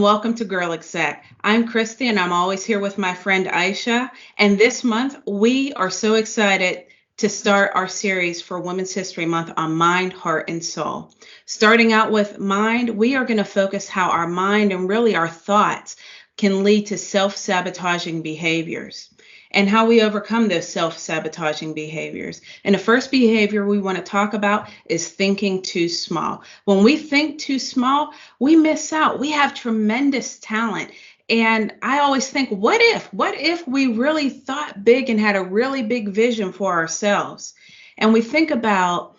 welcome to GirlExec. I'm Christy and I'm always here with my friend Aisha. And this month we are so excited to start our series for Women's History Month on mind, heart, and soul. Starting out with mind, we are going to focus how our mind and really our thoughts can lead to self-sabotaging behaviors and how we overcome those self-sabotaging behaviors. And the first behavior we want to talk about is thinking too small. When we think too small, we miss out. We have tremendous talent. And I always think, what if we really thought big and had a really big vision for ourselves? And we think about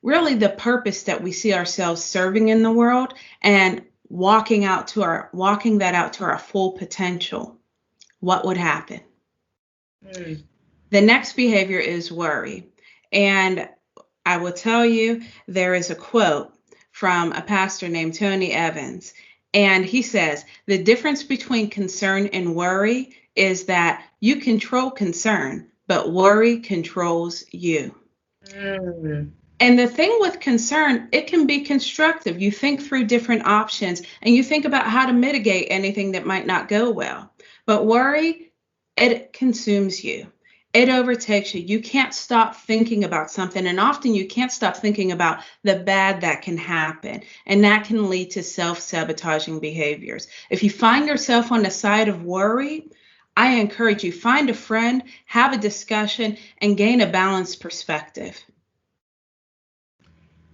really the purpose that we see ourselves serving in the world and walking that out to our full potential. What would happen? The next behavior is worry. And I will tell you, there is a quote from a pastor named Tony Evans. And he says, the difference between concern and worry is that you control concern, but worry controls you. And the thing with concern, it can be constructive. You think through different options and you think about how to mitigate anything that might not go well. But worry, it consumes you. It overtakes you. You can't stop thinking about something. And often you can't stop thinking about the bad that can happen. And that can lead to self-sabotaging behaviors. If you find yourself on the side of worry, I encourage you, find a friend, have a discussion, and gain a balanced perspective.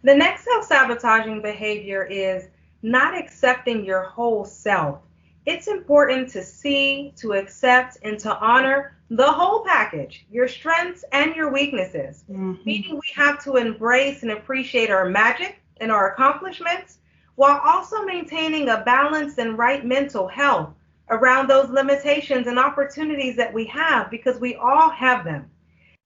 The next self-sabotaging behavior is not accepting your whole self. It's important to see, to accept, and to honor the whole package, your strengths and your weaknesses. Meaning we have to embrace and appreciate our magic and our accomplishments while also maintaining a balanced and right mental health around those limitations and opportunities that we have, because we all have them.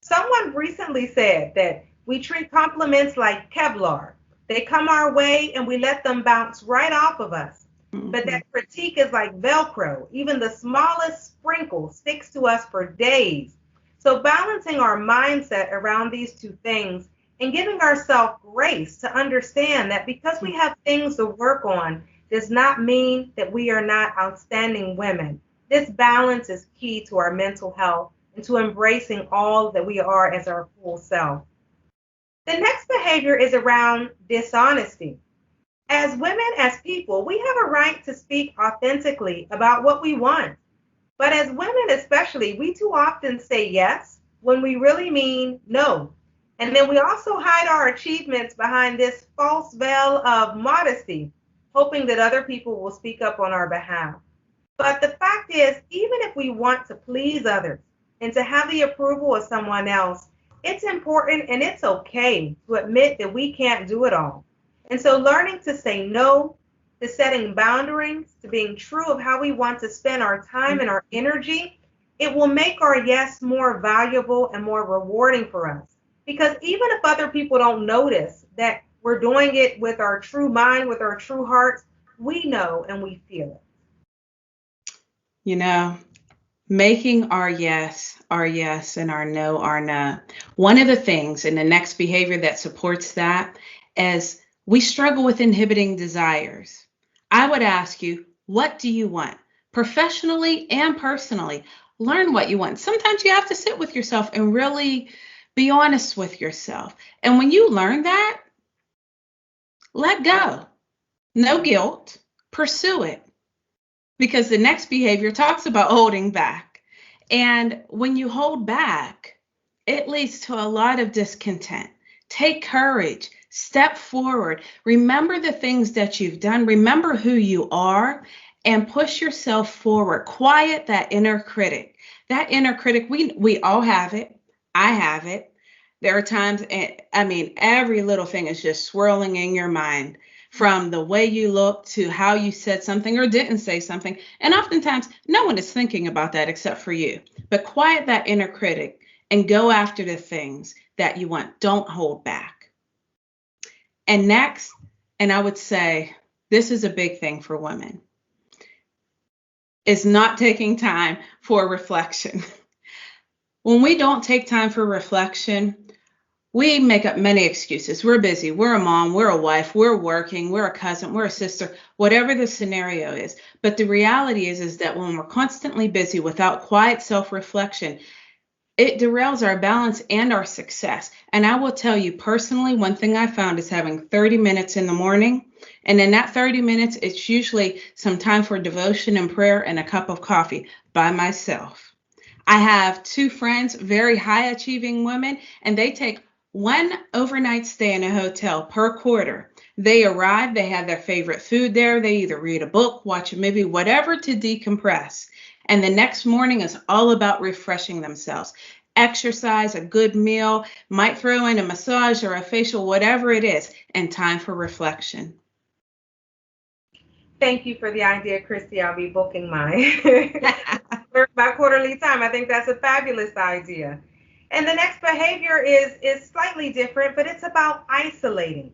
Someone recently said that we treat compliments like Kevlar. They come our way and we let them bounce right off of us. But that critique is like Velcro. Even the smallest sprinkle sticks to us for days. So balancing our mindset around these two things and giving ourselves grace to understand that because we have things to work on does not mean that we are not outstanding women. This balance is key to our mental health and to embracing all that we are as our full self. The next behavior is around dishonesty. As women, as people, we have a right to speak authentically about what we want. But as women especially, we too often say yes when we really mean no. And then we also hide our achievements behind this false veil of modesty, hoping that other people will speak up on our behalf. But the fact is, even if we want to please others and to have the approval of someone else, it's important and it's okay to admit that we can't do it all. And so learning to say no, to setting boundaries, to being true of how we want to spend our time and our energy, it will make our yes more valuable and more rewarding for us. Because even if other people don't notice that we're doing it with our true mind, with our true hearts, we know and we feel it. You know, making our yes and our no our no. One of the things in the next behavior that supports that is we struggle with inhibiting desires. I would ask you, what do you want? Professionally and personally, learn what you want. Sometimes you have to sit with yourself and really be honest with yourself. And when you learn that, let go. No guilt. Pursue it. Because the next behavior talks about holding back. And when you hold back, it leads to a lot of discontent. Take courage. Step forward. Remember the things that you've done. Remember who you are and push yourself forward. Quiet that inner critic. That inner critic, we all have it. I have it. There are times, every little thing is just swirling in your mind, from the way you look to how you said something or didn't say something. And oftentimes, no one is thinking about that except for you. But quiet that inner critic and go after the things that you want. Don't hold back. And next, and I would say this is a big thing for women, is not taking time for reflection. When we don't take time for reflection, We make up many excuses. We're busy. We're a mom. We're a wife. We're working. We're a cousin. We're a sister, whatever the scenario is. But the reality is that when we're constantly busy without quiet self-reflection, it derails our balance and our success. And I will tell you personally, one thing I found is having 30 minutes in the morning. And in that 30 minutes, it's usually some time for devotion and prayer and a cup of coffee by myself. I have two friends, very high achieving women, and they take one overnight stay in a hotel per quarter. They arrive, they have their favorite food there, they either read a book, watch a movie, whatever to decompress. And the next morning is all about refreshing themselves. Exercise, a good meal, might throw in a massage or a facial, whatever it is, and time for reflection. Thank you for the idea, Christy. I'll be booking mine. My quarterly time. I think that's a fabulous idea. And the next behavior is slightly different, but it's about isolating.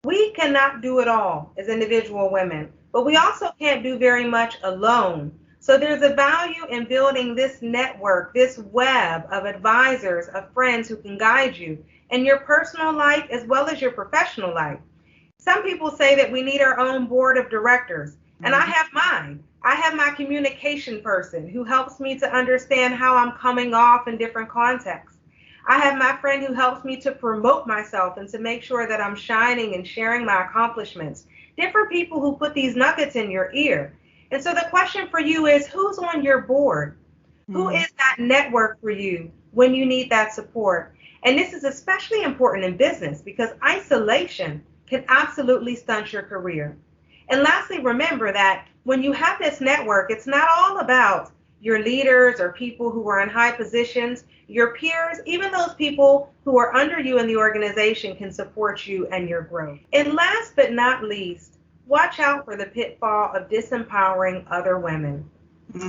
We cannot do it all as individual women, but we also can't do very much alone. So there's a value in building this network, this web of advisors, of friends who can guide you in your personal life as well as your professional life. Some people say that we need our own board of directors, and I have mine. I have my communication person who helps me to understand how I'm coming off in different contexts. I have my friend who helps me to promote myself and to make sure that I'm shining and sharing my accomplishments. Different people who put these nuggets in your ear. And so the question for you is, who's on your board? Who is that network for you when you need that support? And this is especially important in business because isolation can absolutely stunt your career. And lastly, remember that when you have this network, it's not all about your leaders or people who are in high positions. Your peers, even those people who are under you in the organization, can support you and your growth. And last but not least, watch out for the pitfall of disempowering other women.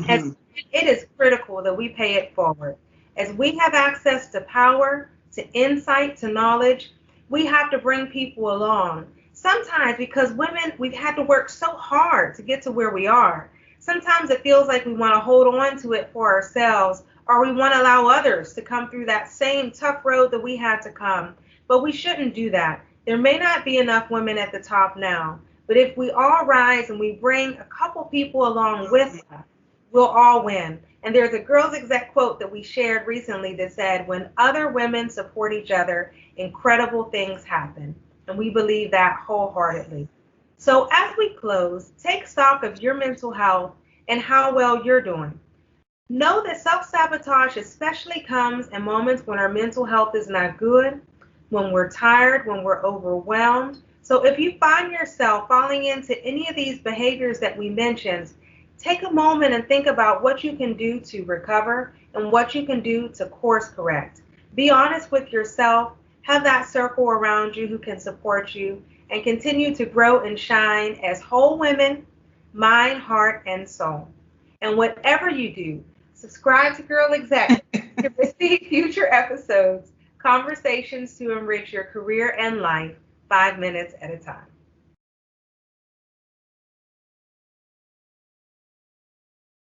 As it is critical that we pay it forward. As we have access to power, to insight, to knowledge, we have to bring people along. Sometimes because women, we've had to work so hard to get to where we are. Sometimes it feels like we want to hold on to it for ourselves, or we want to allow others to come through that same tough road that we had to come. But we shouldn't do that. There may not be enough women at the top now, but if we all rise and we bring a couple people along with us, we'll all win. And there's a GirlExec quote that we shared recently that said, when other women support each other, incredible things happen. And we believe that wholeheartedly. So as we close, take stock of your mental health and how well you're doing. Know that self-sabotage especially comes in moments when our mental health is not good, when we're tired, when we're overwhelmed. So if you find yourself falling into any of these behaviors that we mentioned, take a moment and think about what you can do to recover and what you can do to course correct. Be honest with yourself, have that circle around you who can support you, and continue to grow and shine as whole women, mind, heart, and soul. And whatever you do, subscribe to GirlExec to receive future episodes, conversations to enrich your career and life 5 minutes at a time.